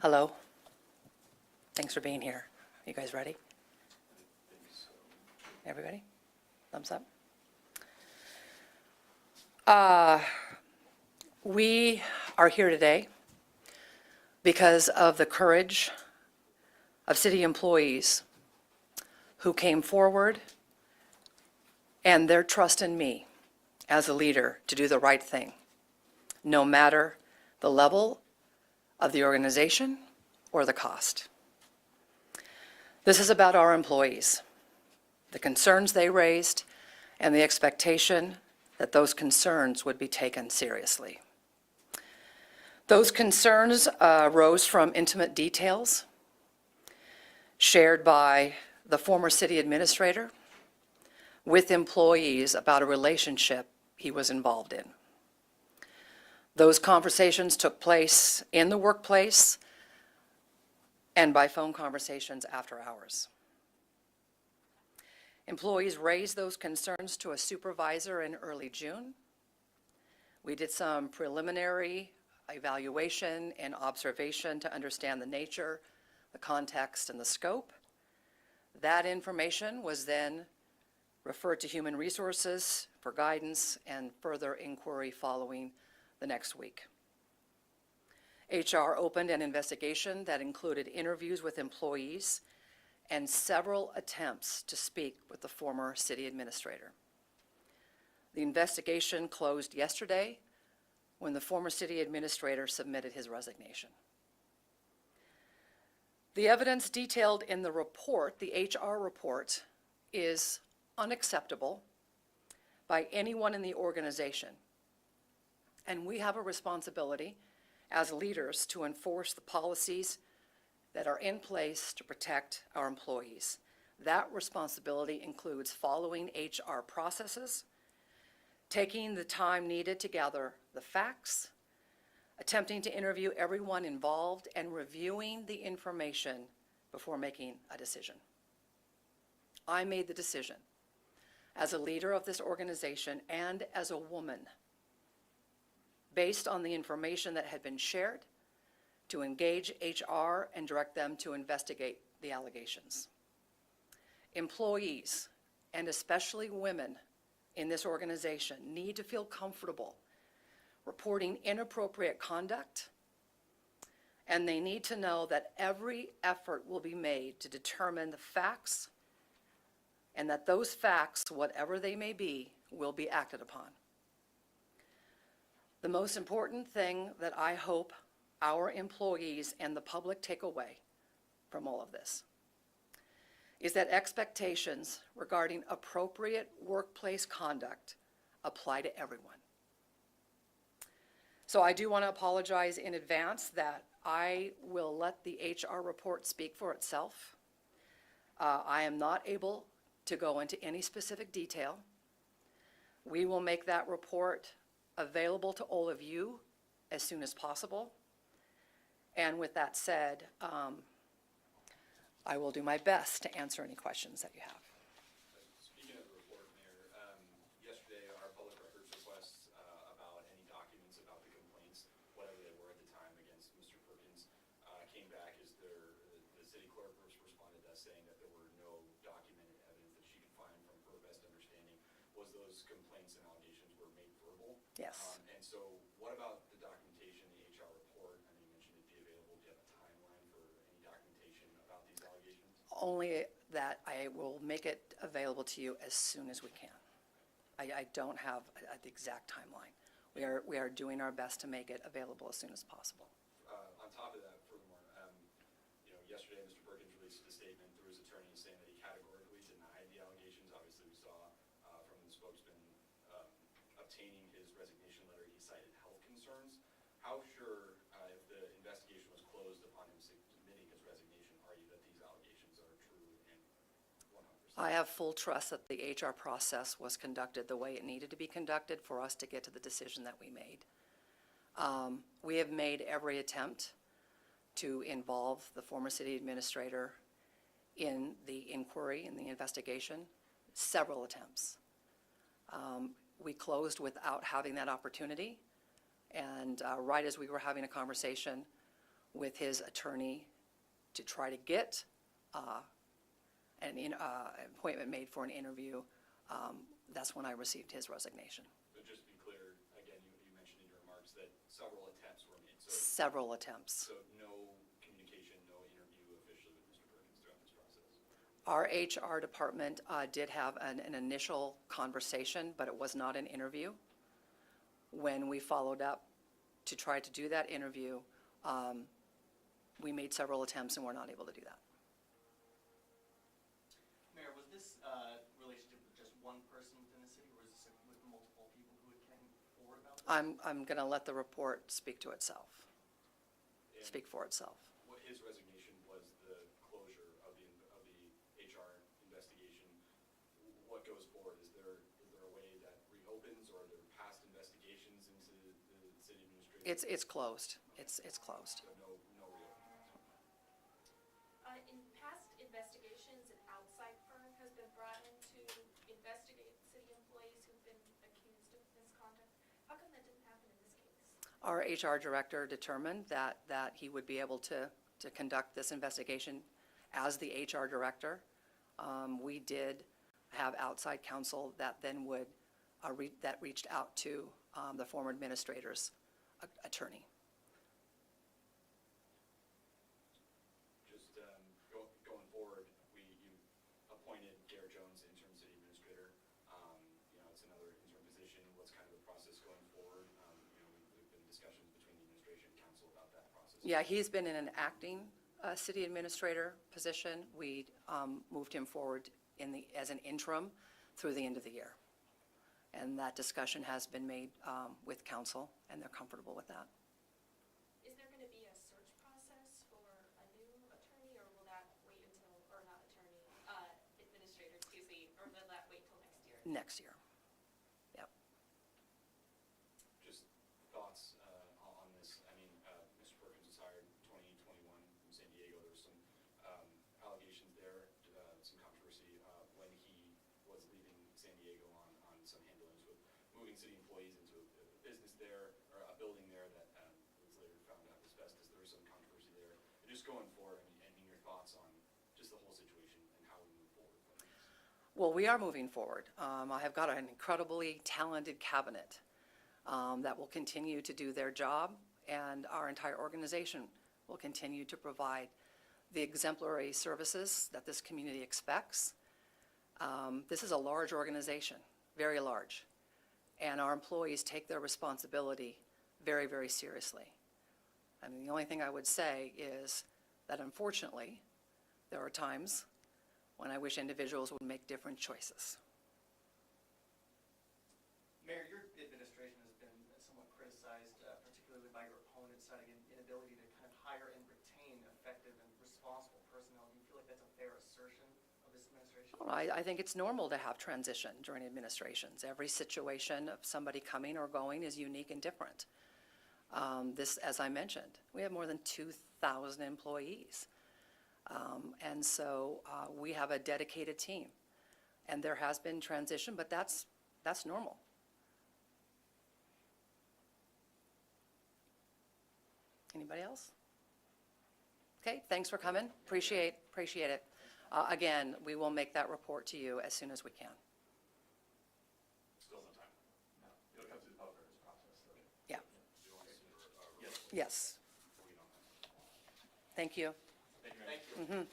Hello. Thanks for being here. You guys ready? Everybody? Thumbs up. We are here today because of the courage of city employees who came forward and their trust in me as a leader to do the right thing, no matter the level of the organization or the cost. This is about our employees, the concerns they raised, and the expectation that those concerns would be taken seriously. Those concerns rose from intimate details shared by the former city administrator with employees about a relationship he was involved in. Those conversations took place in the workplace and by phone conversations after hours. Employees raised those concerns to a supervisor in early June. We did some preliminary evaluation and observation to understand the nature, the context, and the scope. That information was then referred to Human Resources for guidance and further inquiry following the next week. HR opened an investigation that included interviews with employees and several attempts to speak with the former city administrator. The investigation closed yesterday when the former city administrator submitted his resignation. The evidence detailed in the report, the HR report, is unacceptable by anyone in the organization. And we have a responsibility as leaders to enforce the policies that are in place to protect our employees. That responsibility includes following HR processes, taking the time needed to gather the facts, attempting to interview everyone involved, and reviewing the information before making a decision. I made the decision as a leader of this organization and as a woman, based on the information that had been shared, to engage HR and direct them to investigate the allegations. Employees, and especially women in this organization, need to feel comfortable reporting inappropriate conduct, and they need to know that every effort will be made to determine the facts, and that those facts, whatever they may be, will be acted upon. The most important thing that I hope our employees and the public take away from all of this is that expectations regarding appropriate workplace conduct apply to everyone. So I do want to apologize in advance that I will let the HR report speak for itself. I am not able to go into any specific detail. We will make that report available to all of you as soon as possible. And with that said, I will do my best to answer any questions that you have. Speaking of the report, Mayor, yesterday our public records request about any documents about the complaints, whatever they were at the time against Mr. Perkins, came back as the city clerk responded to us saying that there were no documented evidence that she could find from her best understanding. Was those complaints and allegations were made verbal? Yes. And so what about the documentation, the HR report? I mean, you mentioned it'd be available. Do you have a timeline for any documentation about these allegations? Only that I will make it available to you as soon as we can. I don't have the exact timeline. We are doing our best to make it available as soon as possible. On top of that, furthermore, yesterday Mr. Perkins released a statement through his attorney saying that he categorically denied the allegations. Obviously, we saw from the spokesman obtaining his resignation letter, he cited health concerns. How sure, if the investigation was closed upon him submitting his resignation, are you that these allegations are true and 100%? I have full trust that the HR process was conducted the way it needed to be conducted for us to get to the decision that we made. We have made every attempt to involve the former city administrator in the inquiry, in the investigation, several attempts. We closed without having that opportunity, and right as we were having a conversation with his attorney to try to get an appointment made for an interview, that's when I received his resignation. But just to be clear, again, you mentioned in your remarks that several attempts were made. So, Several attempts. so no communication, no interview officially with Mr. Perkins throughout this process. Our HR department did have an initial conversation, but it was not an interview. When we followed up to try to do that interview, we made several attempts and were not able to do that. Mayor, was this relationship with just one person within the city, or was this with multiple people who had came forward about this? I'm going to let the report speak to itself, And speak for itself. what his resignation was the closure of the HR investigation. What goes forward? Is there a way that reopens, or are there past investigations into the city administrator? It's closed. It's closed. So no reopening. In past investigations, an outside firm has been brought in to investigate city employees who've been accused of misconduct. How come that didn't happen in this case? Our HR director determined that he would be able to conduct this investigation as the HR director. We did have outside counsel that then would, that reached out to the former administrator's attorney. Just going forward, you appointed Gare Jones interim city administrator. It's another interim position. What's kind of the process going forward? There've been discussions between the administration and council about that process. Yeah, he's been in an acting city administrator position. We moved him forward as an interim through the end of the year. And that discussion has been made with council, and they're comfortable with that. Is there going to be a search process for a new attorney, or will that wait until, or not attorney, administrator, excuse me, or will that wait till next year? Next year. Yep. Just thoughts on this. I mean, Mr. Perkins was hired in 2021 from San Diego. There was some allegations there, some controversy when he was leaving San Diego on some handlings with moving city employees into a business there, or a building there that was later found out asbestos. There was some controversy there. And just going forward, I mean, your thoughts on just the whole situation and how we move forward from this? Well, we are moving forward. I have got an incredibly talented cabinet that will continue to do their job, and our entire organization will continue to provide the exemplary services that this community expects. This is a large organization, very large, and our employees take their responsibility very, very seriously. I mean, the only thing I would say is that unfortunately, there are times when I wish individuals would make different choices. Mayor, your administration has been somewhat criticized, particularly by your opponents, citing an inability to kind of hire and retain effective and responsible personnel. Do you feel like that's a fair assertion of this administration? Well, I think it's normal to have transition during administrations. Every situation of somebody coming or going is unique and different. This, as I mentioned, we have more than 2,000 employees. And so we have a dedicated team. And there has been transition, but that's normal. Anybody else? Okay, thanks for coming. Appreciate it. Again, we will make that report to you as soon as we can. Still no time. No, it'll come through the public records process. So. Yeah. Do you want to Yes. Yes. we don't have? Thank you. Thank you. Thank you. Mhm.